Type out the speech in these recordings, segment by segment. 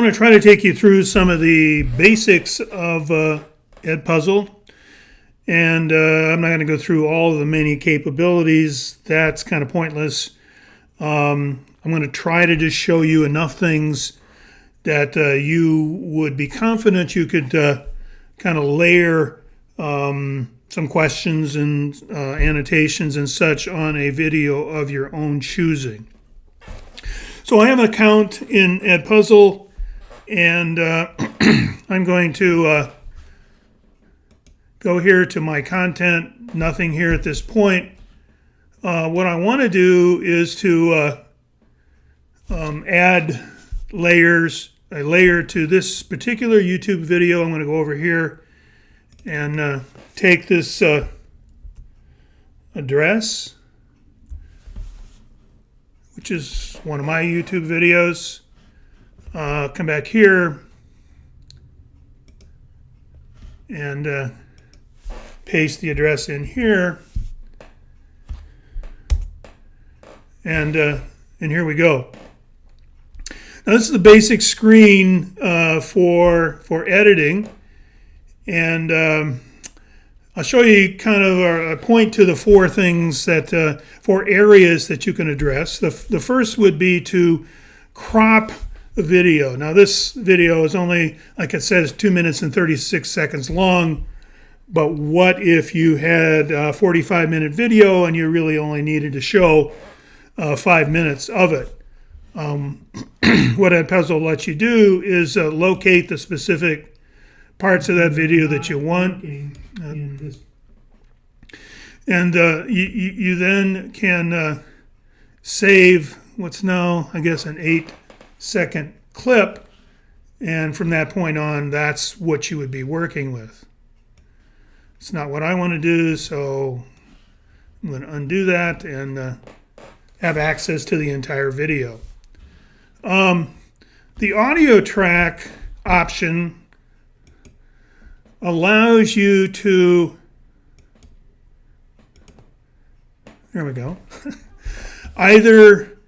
I'm going to try to take you through some of the basics of EdPuzzle, and I'm not going to go through all of the many capabilities. That's kind of pointless. I'm going to try to just show you enough things that you would be confident you could kind of layer some questions and annotations and such on a video of your own choosing. So I have an account in EdPuzzle, and I'm going to go here to my content. Nothing here at this point. What I want to do is to add a layer to this particular YouTube video. I'm going to go over here and take this address, which is one of my YouTube videos. Come back here and paste the address in here, and here we go. Now this is the basic screen for editing, and I'll show you kind of point to the four things that four areas that you can address. The first would be to crop a video. Now this video is only, like it says, 2 minutes and 36 seconds long. But what if you had a 45-minute video and you really only needed to show 5 minutes of it? What EdPuzzle lets you do is locate the specific parts of that video that you want. And you then can save what's now, I guess, an 8-second clip. And from that point on, that's what you would be working with. It's not what I want to do, so I'm going to undo that and have access to the entire video. The audio track option allows you to, there we go, either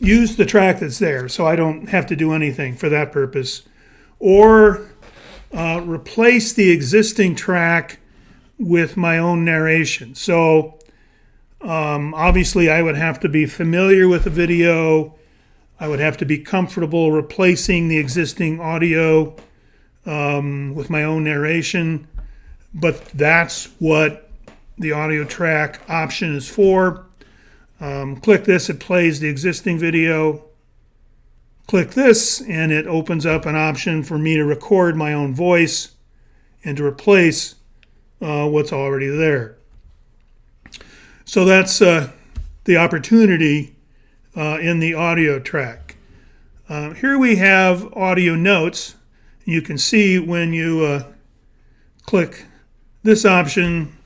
use the track that's there, so I don't have to do anything for that purpose, or replace the existing track with my own narration. So obviously I would have to be familiar with the video. I would have to be comfortable replacing the existing audio with my own narration. But that's what the audio track option is for. Click this, it plays the existing video. Click this, and it opens up an option for me to record my own voice and to replace what's already there. So that's the opportunity in the audio track. Here we have audio notes. You can see when you click this option,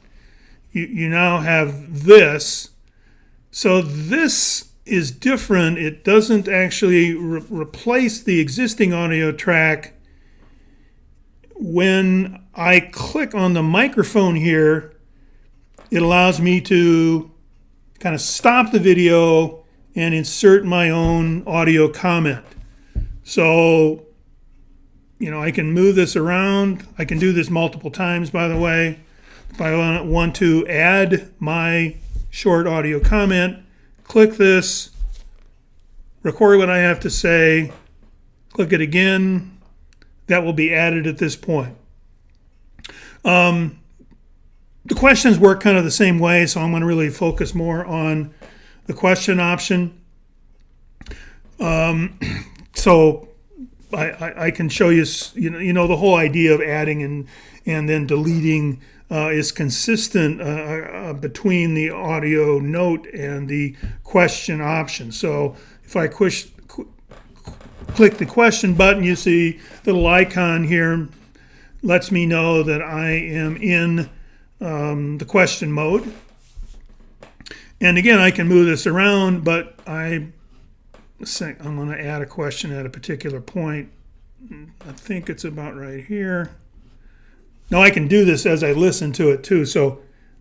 you now have this. So this is different. It doesn't actually replace the existing audio track. When I click on the microphone here, it allows me to kind of stop the video and insert my own audio comment. So, I can move this around. I can do this multiple times, by the way. If I want to add my short audio comment, click this, record what I have to say, click it again. That will be added at this point. The questions work kind of the same way, so I'm going to really focus more on the question option. So I can show you, the whole idea of adding and then deleting is consistent between the audio note and the question option. So if I click the question button, you see the little icon here lets me know that I am in the question mode. And again, I can move this around, but I'm going to add a question at a particular point. I think it's about right here. Now I can do this as I listen to it too, so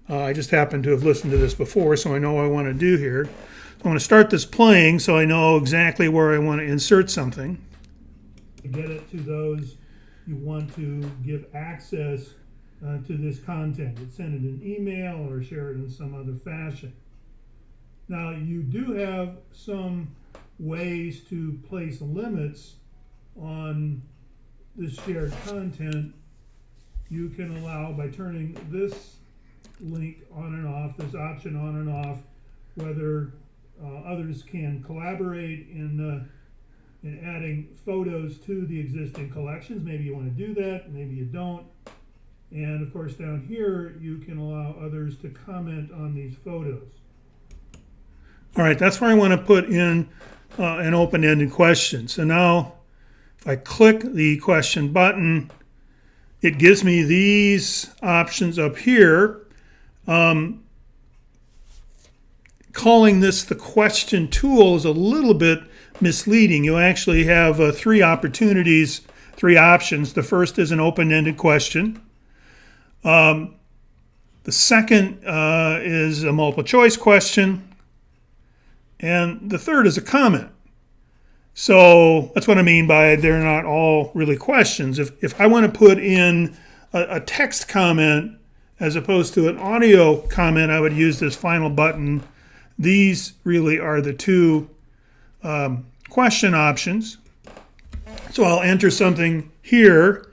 I just happen to have listened to this before, so I know what I want to do here. I want to start this playing so I know exactly where I want to insert something. To get it to those you want to give access to this content. You send it an email or share it in some other fashion. Now, you do have some ways to place limits on this shared content. You can allow, by turning this link on and off, this option on and off, whether others can collaborate in adding photos to the existing collections. Maybe you want to do that, maybe you don't. And of course down here you can allow others to comment on these photos. All right, that's where I want to put in an open-ended question. So now if I click the question button, it gives me these options up here. Calling this the question tool is a little bit misleading. You actually have three options. The first is an open-ended question. The second is a multiple choice question. And the third is a comment. So that's what I mean by they're not all really questions. If I want to put in a text comment as opposed to an audio comment, I would use this final button. These really are the two question options. So I'll enter something here.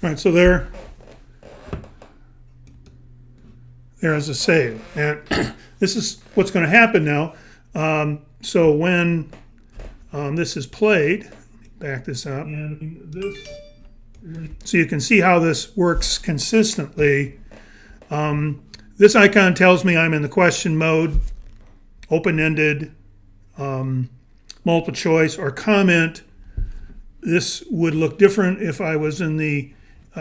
All right, so there's a save. And this is what's going to happen now. So when this is played, back this up, and so you can see how this works consistently. This icon tells me I'm in the question mode, open-ended, multiple choice, or comment. This would look different if I was in the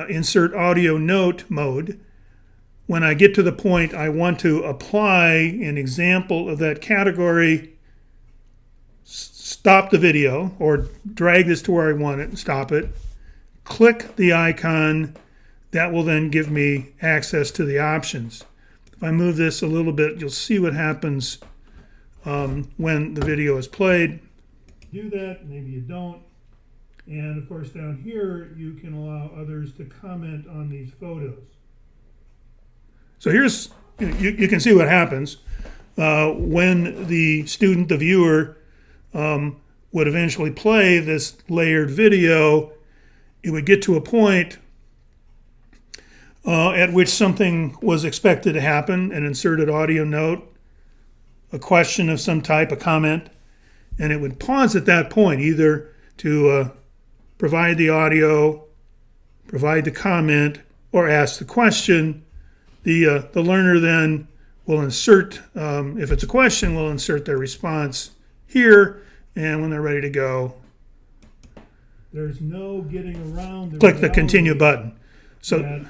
insert audio note mode. When I get to the point I want to apply an example of that category, stop the video or drag this to where I want it and stop it. Click the icon. That will then give me access to the options. If I move this a little bit, you'll see what happens when the video is played. Do that, maybe you don't. And of course down here you can allow others to comment on these photos. So here's, you can see what happens when the student, the viewer, would eventually play this layered video. It would get to a point at which something was expected to happen, an inserted audio note, a question of some type, a comment, and it would pause at that point either to provide the audio, provide the comment, or ask the question. The learner then will insert, if it's a question, will insert their response here, and when they're ready to go, there's no getting around. Click the continue button. So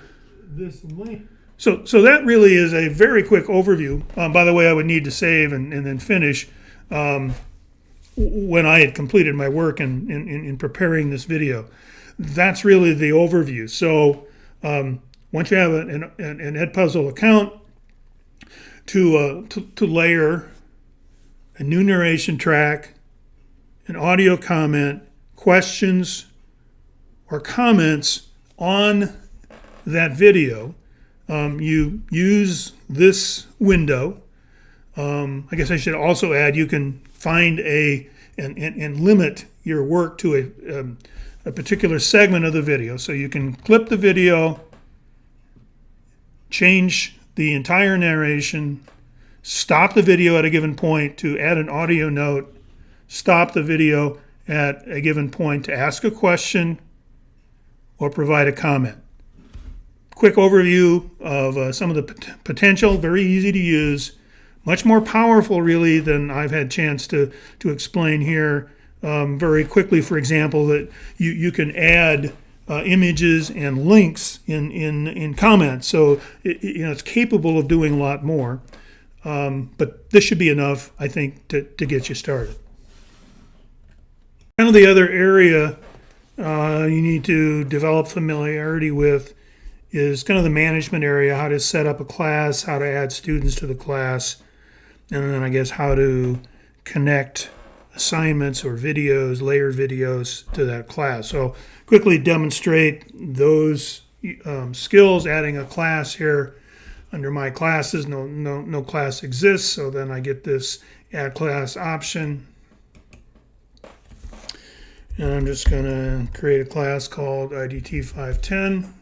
this link. So that really is a very quick overview. By the way, I would need to save and then finish when I had completed my work in preparing this video. That's really the overview. So once you have an EdPuzzle account, to layer a new narration track, an audio comment, questions or comments on that video, you use this window. I guess I should also add you can find and limit your work to a particular segment of the video. So you can clip the video, change the entire narration, stop the video at a given point to add an audio note, stop the video at a given point to ask a question or provide a comment. Quick overview of some of the potential, very easy to use, much more powerful really than I've had chance to explain here very quickly, for example, that you can add images and links in comments. So it's capable of doing a lot more. But this should be enough, I think, to get you started. Kind of the other area you need to develop familiarity with is kind of the management area, how to set up a class, how to add students to the class, and then I guess how to connect assignments or videos, layered videos to that class. So quickly demonstrate those skills, adding a class here. Under my classes, no class exists, so then I get this add class option. And I'm just going to create a class called IDT 510.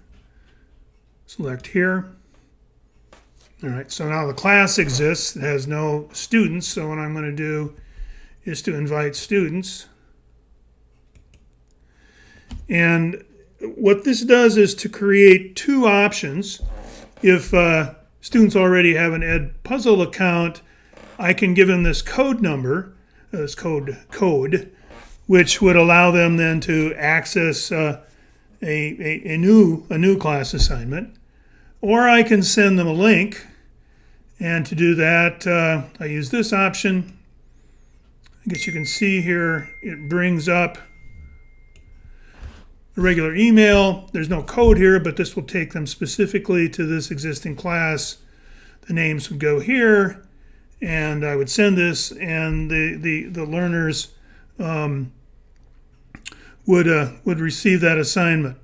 Select here. All right, so now the class exists. It has no students, so what I'm going to do is to invite students. And what this does is to create two options. If students already have an EdPuzzle account, I can give them this code number, this code, which would allow them then to access a new class assignment. Or I can send them a link, and to do that, I use this option. I guess you can see here, it brings up a regular email. There's no code here, but this will take them specifically to this existing class. The names would go here, and I would send this, and the learners would receive that assignment.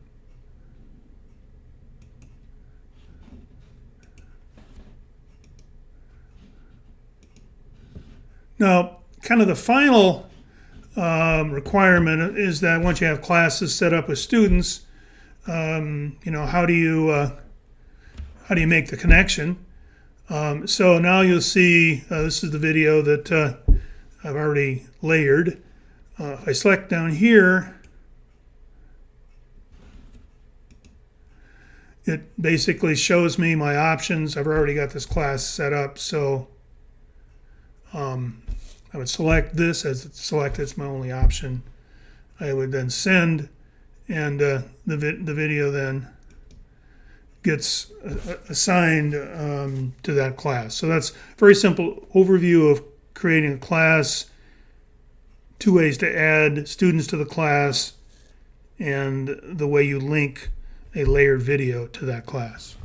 Now, kind of the final requirement is that once you have classes set up with students, how do you make the connection? So now you'll see this is the video that I've already layered. If I select down here, it basically shows me my options. I've already got this class set up, so I would select this as it's selected. It's my only option. I would then send, and the video then gets assigned to that class. So that's a very simple overview of creating a class, two ways to add students to the class, and the way you link a layered video to that class.